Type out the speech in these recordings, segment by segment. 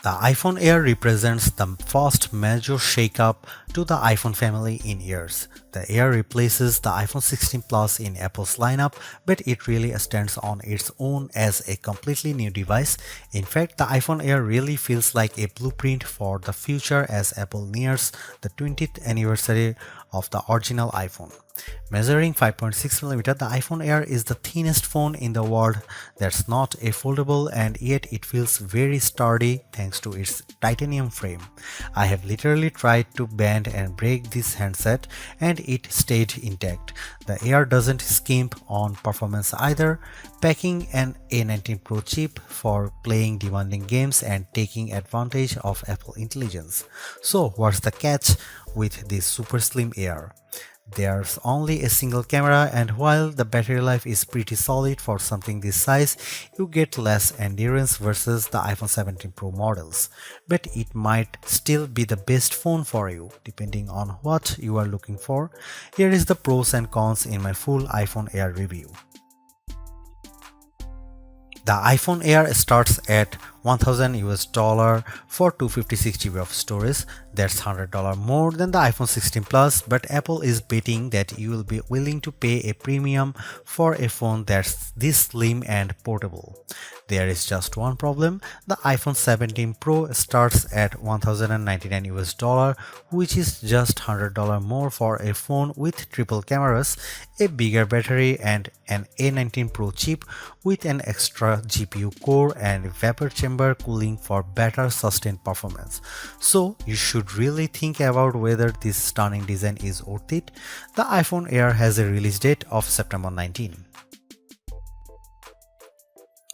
The iPhone Air represents the first major shakeup to the iPhone family in years. The Air replaces the iPhone 16 Plus in Apple's lineup, but it really stands on its own as a completely new device. In fact, the iPhone Air really feels like a blueprint for the future as Apple nears the 20th anniversary of the original iPhone. Measuring 5.6mm, the iPhone Air is the thinnest phone in the world that's not a foldable, and yet it feels very sturdy thanks to its titanium frame. I have literally tried to bend and break this handset and it stayed intact. The Air doesn't skimp on performance either, packing an A19 Pro chip for playing demanding games and taking advantage of Apple intelligence. So what's the catch with this super slim Air? There's only a single camera, and while the battery life is pretty solid for something this size, you get less endurance versus the iPhone 17 Pro models. But it might still be the best phone for you, depending on what you are looking for. Here is the pros and cons in my full iPhone Air review. The iPhone Air starts at $1,000 for 256GB of storage. That's $100 more than the iPhone 16 Plus, but Apple is betting that you will be willing to pay a premium for a phone that's this slim and portable. There is just one problem. The iPhone 17 Pro starts at $1,099, which is just $100 more for a phone with triple cameras, a bigger battery, and an A19 Pro chip with an extra GPU core and vapor chamber cooling for better sustained performance. So you should really think about whether this stunning design is worth it. The iPhone Air has a release date of September 19.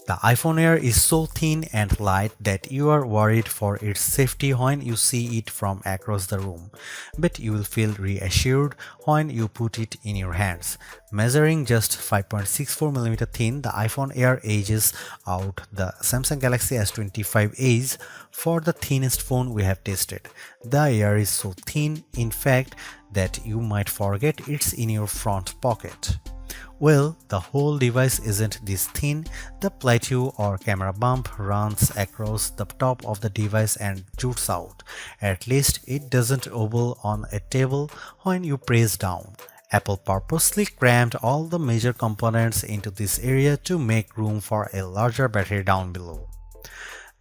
The iPhone Air is so thin and light that you are worried for its safety when you see it from across the room, but you will feel reassured when you put it in your hands. Measuring just 5.64mm thin, the iPhone Air edges out the Samsung Galaxy S25 Edge for the thinnest phone we have tested. The Air is so thin, in fact, that you might forget it's in your front pocket. Well, the whole device isn't this thin. The plateau or camera bump runs across the top of the device and jutes out. At least it doesn't wobble on a table when you press down. Apple purposely crammed all the major components into this area to make room for a larger battery down below.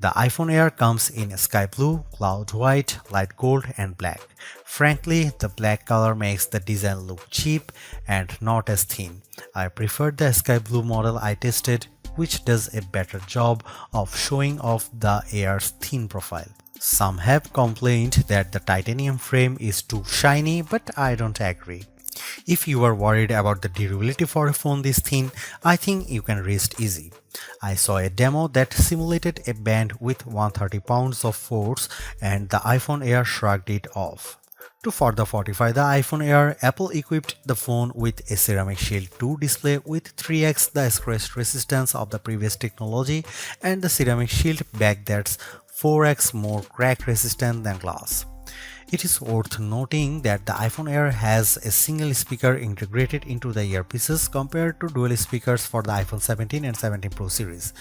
The iPhone Air comes in sky blue, cloud white, light gold, and black. Frankly, the black color makes the design look cheap and not as thin. I preferred the sky blue model I tested, which does a better job of showing off the Air's thin profile. Some have complained that the titanium frame is too shiny, but I don't agree. If you are worried about the durability for a phone this thin, I think you can rest easy. I saw a demo that simulated a band with 130 pounds of force and the iPhone Air shrugged it off. To further fortify the iPhone Air, Apple equipped the phone with a Ceramic Shield 2 display with 3x the scratch resistance of the previous technology and the Ceramic Shield back that's 4x more crack resistant than glass. It is worth noting that the iPhone Air has a single speaker integrated into the earpieces compared to dual speakers for the iPhone 17 and 17 Pro series.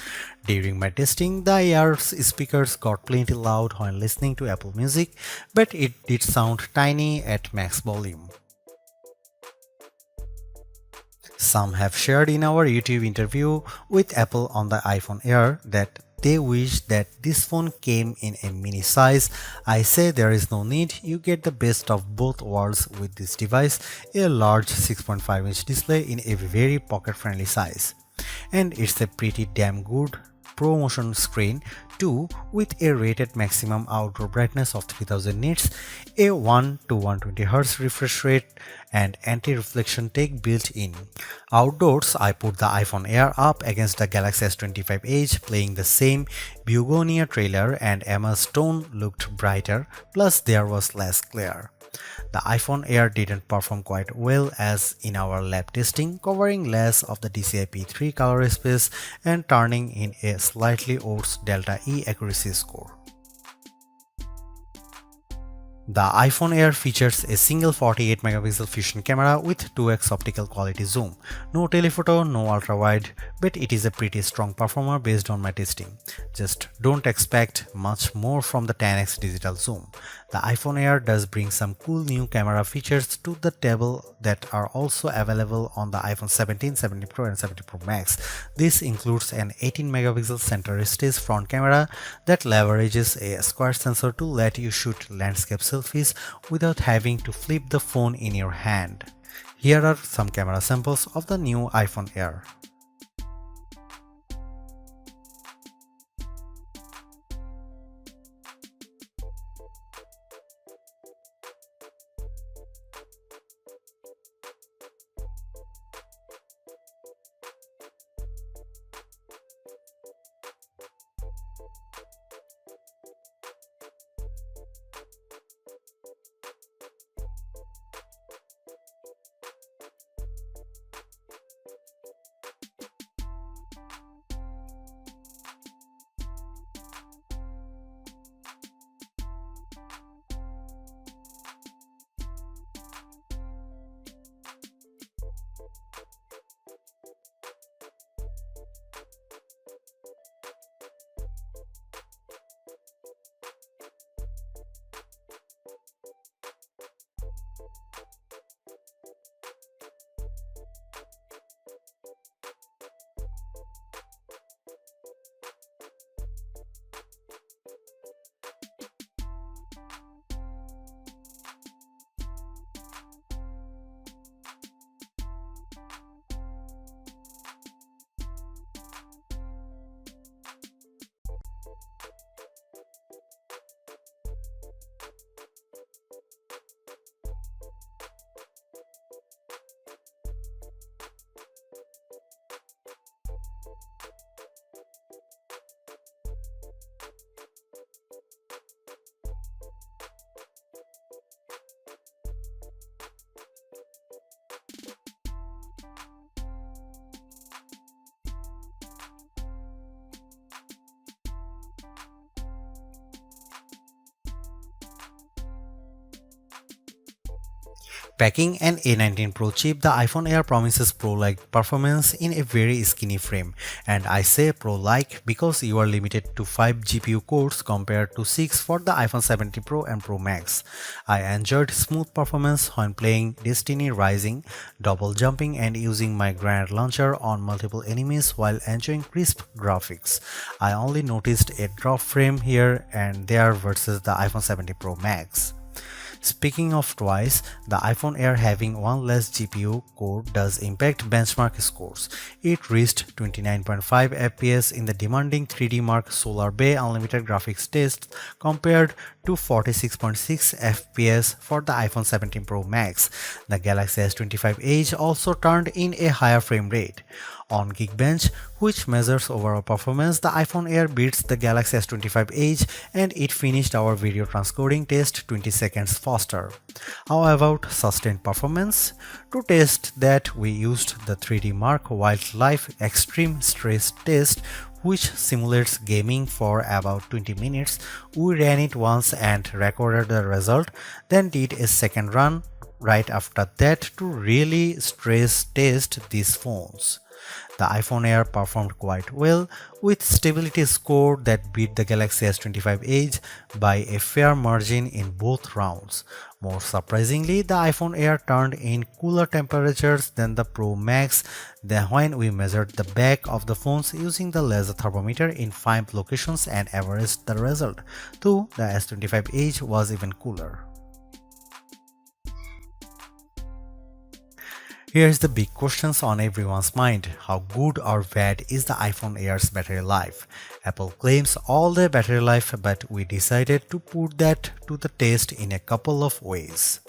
During my testing, the Air's speakers got plenty loud when listening to Apple Music, but it did sound tiny at max volume. Some have shared in our YouTube interview with Apple on the iPhone Air that they wish that this phone came in a mini size. I say there is no need, you get the best of both worlds with this device, a large 6.5-inch display in a very pocket-friendly size. And it's a pretty damn good ProMotion screen too, with a rated maximum outdoor brightness of 3000 nits, a 1 to 120Hz refresh rate, and anti-reflection tech built in. Outdoors, I put the iPhone Air up against the Galaxy S25 Edge, playing the same Begonia trailer, and Emma's tone looked brighter, plus there was less glare. The iPhone Air didn't perform quite well as in our lab testing, covering less of the DCI-P3 color space and turning in a slightly worse Delta E accuracy score. The iPhone Air features a single 48 megapixel fusion camera with 2x optical quality zoom. No telephoto, no ultra-wide, but it is a pretty strong performer based on my testing. Just don't expect much more from the 10x digital zoom. The iPhone Air does bring some cool new camera features to the table that are also available on the iPhone 17, 17 Pro and 17 Pro Max. This includes an 18 megapixel center stage front camera that leverages a square sensor to let you shoot landscape selfies without having to flip the phone in your hand. Here are some camera samples of the new iPhone Air. Packing an A19 Pro chip, the iPhone Air promises Pro-like performance in a very skinny frame. And I say Pro-like because you are limited to 5 GPU cores compared to 6 for the iPhone 17 Pro and Pro Max. I enjoyed smooth performance when playing Destiny Rising, double jumping and using my grenade launcher on multiple enemies while enjoying crisp graphics. I only noticed a drop frame here and there versus the iPhone 17 Pro Max. Speaking of twice, the iPhone Air having one less GPU core does impact benchmark scores. It reached 29.5 FPS in the demanding 3D Mark Solar Bay Unlimited graphics test compared to 46.6 FPS for the iPhone 17 Pro Max. The Galaxy S25 Edge also turned in a higher frame rate. On Geekbench, which measures overall performance, the iPhone Air beats the Galaxy S25 Edge and it finished our video transcoding test 20 seconds faster. How about sustained performance? To test that, we used the 3D Mark Wildlife Extreme Stress Test, which simulates gaming for about 20 minutes. We ran it once and recorded the result, then did a second run right after that to really stress test these phones. The iPhone Air performed quite well, with stability score that beat the Galaxy S25 Edge by a fair margin in both rounds. More surprisingly, the iPhone Air turned in cooler temperatures than the Pro Max when we measured the back of the phones using the laser thermometer in 5 locations and averaged the result, though the S25 Edge was even cooler. Here's the big questions on everyone's mind. How good or bad is the iPhone Air's battery life? Apple claims all the battery life, but we decided to put that to the test in a couple of ways.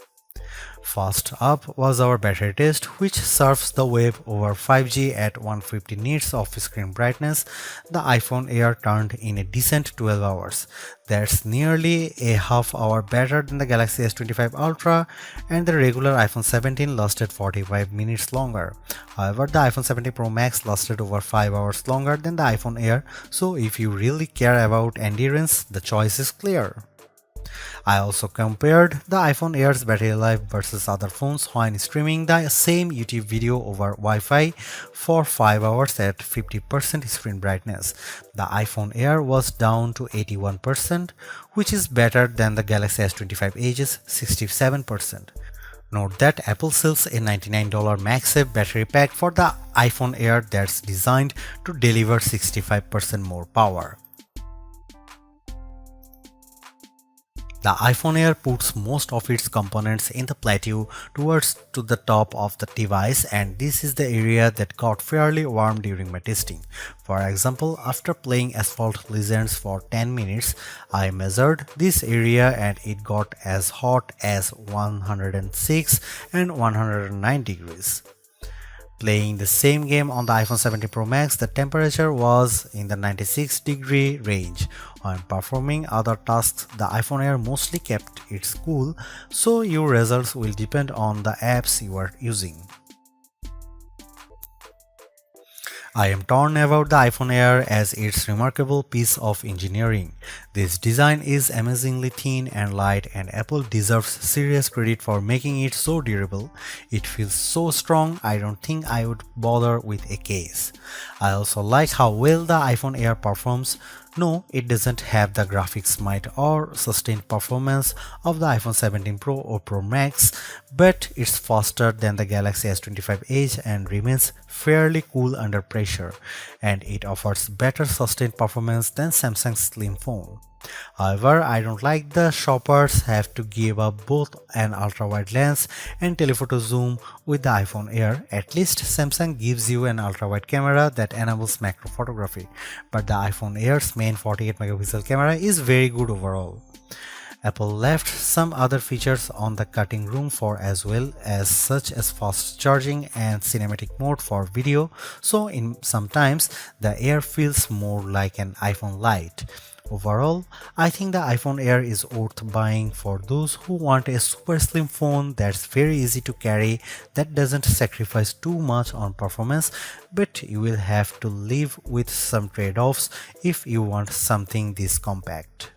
First up was our battery test, which surfs the web over 5G at 150 nits of screen brightness. The iPhone Air turned in a decent 12 hours. That's nearly a half hour better than the Galaxy S25 Ultra, and the regular iPhone 17 lasted 45 minutes longer. However, the iPhone 17 Pro Max lasted over 5 hours longer than the iPhone Air, so if you really care about endurance, the choice is clear. I also compared the iPhone Air's battery life versus other phones when streaming the same YouTube video over Wi-Fi for 5 hours at 50% screen brightness. The iPhone Air was down to 81%, which is better than the Galaxy S25 Edge's 67%. Note that Apple sells a $99 MagSafe Battery Pack for the iPhone Air that's designed to deliver 65% more power. The iPhone Air puts most of its components in the plateau towards to the top of the device, and this is the area that got fairly warm during my testing. For example, after playing Asphalt Legends for 10 minutes, I measured this area and it got as hot as 106 and 109 degrees. Playing the same game on the iPhone 17 Pro Max, the temperature was in the 96-degree range. When performing other tasks, the iPhone Air mostly kept it cool, so your results will depend on the apps you are using. I am torn about the iPhone Air as its remarkable piece of engineering. This design is amazingly thin and light, and Apple deserves serious credit for making it so durable. It feels so strong, I don't think I would bother with a case. I also like how well the iPhone Air performs. No, it doesn't have the graphics might or sustained performance of the iPhone 17 Pro or Pro Max, but it's faster than the Galaxy S25 Edge and remains fairly cool under pressure, and it offers better sustained performance than Samsung's slim phone. However, I don't like the shoppers have to give up both an ultra-wide lens and telephoto zoom with the iPhone Air. At least Samsung gives you an ultra-wide camera that enables macro photography, but the iPhone Air's main 48 megapixel camera is very good overall. Apple left some other features on the cutting room floor as well, as such as fast charging and cinematic mode for video, so sometimes the Air feels more like an iPhone Lite. Overall, I think the iPhone Air is worth buying for those who want a super slim phone that's very easy to carry, that doesn't sacrifice too much on performance, but you will have to live with some trade-offs if you want something this compact.